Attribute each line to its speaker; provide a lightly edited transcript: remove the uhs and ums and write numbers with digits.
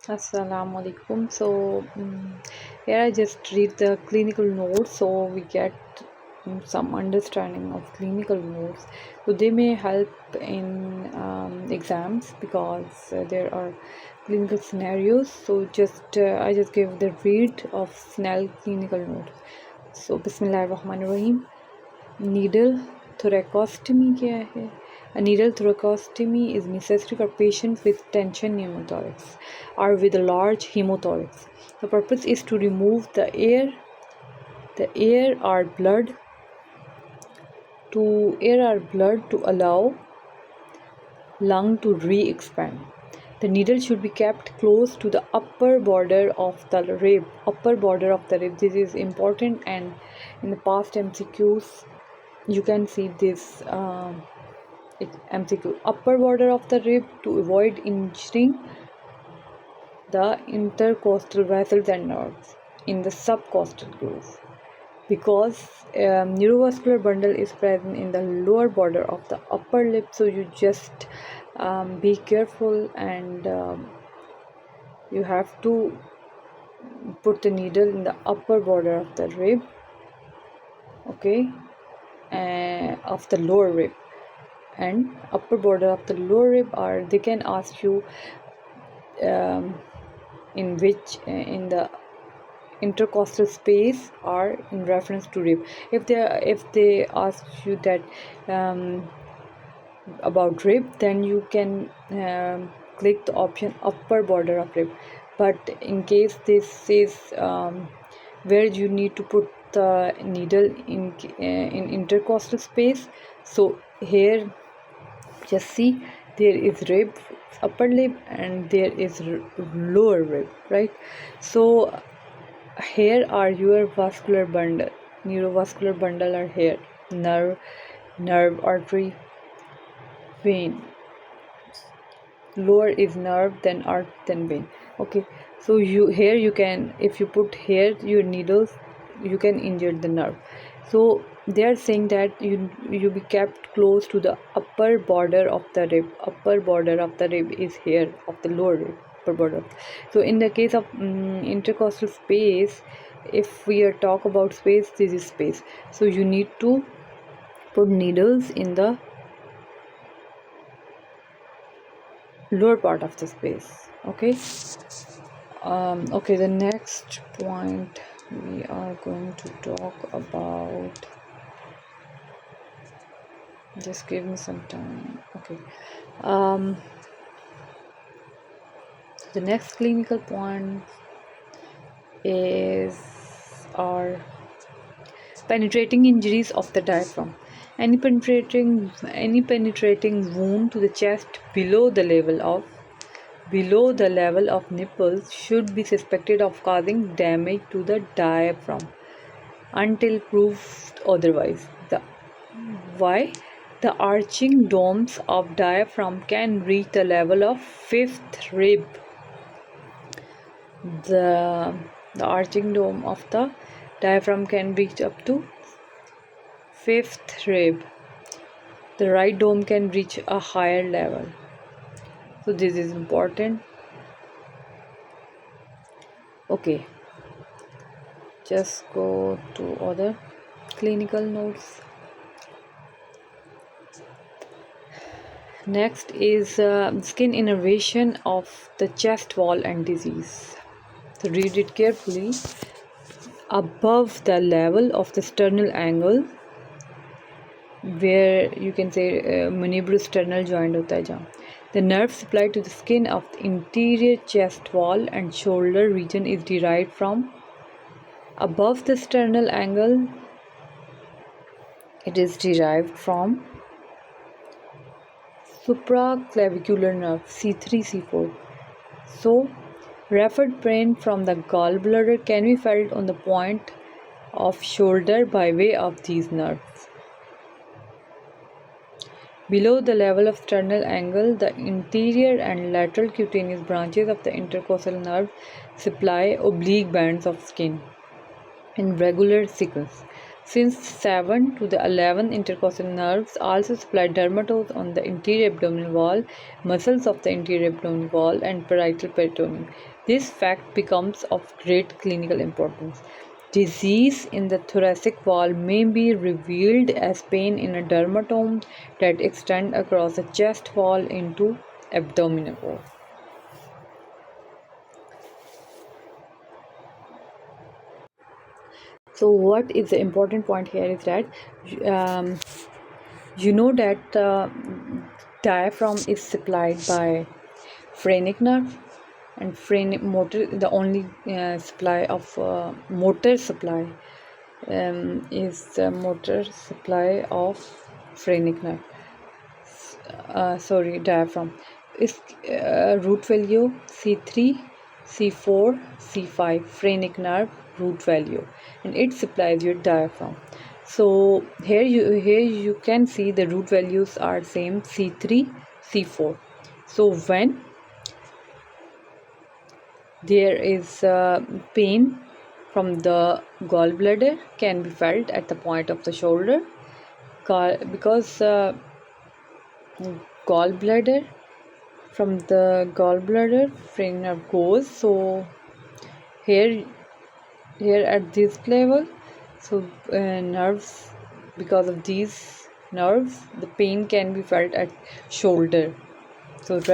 Speaker 1: Assalamu alaikum. Here I just read the clinical notes so we get some understanding of clinical notes. So they may help in exams because there are clinical scenarios. I just give the read of snell clinical notes. So Bismillahirrahmanirrahim. Needle thoracostomy क्या है? A needle thoracostomy is necessary for patients with tension pneumothorax or with a large hemothorax. The purpose is to remove the air or blood to allow lung to re-expand. The needle should be kept close to the upper border of the rib. Upper border of the rib. This is important, and in the past MCQs you can see this MCQ. Upper border of the rib to avoid injuring the intercostal vessels and nerves in the subcostal groove, because neurovascular bundle is present in the lower border of the upper lip. So you just be careful, and you have to put the needle in the upper border of the rib, okay, of the lower rib and upper border of the lower rib. Or they can ask you in the intercostal space or in reference to rib. If they ask you that about rib, then you can click the option upper border of rib. But in case this is where you need to put the needle in intercostal space, so here just see, there is rib, upper lip, and there is lower rib, right? So here are your vascular bundle, neurovascular bundle are here: nerve, artery, vein. Lower is nerve, then art, then vein. Okay, so you can, if you put here your needles, you can injure the nerve. So they are saying that you be kept close to the upper border of the rib. Upper border of the rib is here, of the lower rib, upper border. So in the case of intercostal space, if we are talk about space, this is space. So you need to put needles in the lower part of the space, okay. Okay, the next point we are going to talk about, just give me some time, okay. The next clinical point is our penetrating injuries of the diaphragm. Any penetrating wound to the chest below the level of nipples should be suspected of causing damage to the diaphragm until proved otherwise. Why? The arching domes of diaphragm can reach the level of fifth rib. The arching dome of the diaphragm can reach up to fifth rib. The right dome can reach a higher level. So this is important. Okay, just go to other clinical notes. Next is skin innervation of the chest wall and disease. So read it carefully. Above the level of the sternal angle, where you can say mandibulo-sternal joint hota hai jahan, the nerve supplied to the skin of the interior chest wall and shoulder region is derived from above the sternal angle. It is derived from supraclavicular nerve C3 C4. So referred pain from the gallbladder can be felt on the point of shoulder by way of these nerves. Below the level of sternal angle, the interior and lateral cutaneous branches of the intercostal nerve supply oblique bands of skin in regular sequence. Since 7 to the 11 intercostal nerves also supply dermatomes on the interior abdominal wall, muscles of the interior abdominal wall, and parietal peritoneum. This fact becomes of great clinical importance. Disease in the thoracic wall may be revealed as pain in a dermatome that extend across the chest wall into abdominal wall. So what is the important point here is that um, you know that diaphragm is supplied by phrenic nerve, and phrenic motor, the only supply of motor supply is the motor supply of phrenic nerve. Sorry, diaphragm is root value C3, C4, C5, phrenic nerve root value, and it supplies your diaphragm. So here you can see the root values are same, C3, C4. So when there is pain from the gallbladder can be felt at the point of the shoulder, because gallbladder, from the gallbladder phrenic nerve goes. So here at this level, so nerves, because of these nerves the pain can be felt at shoulder. So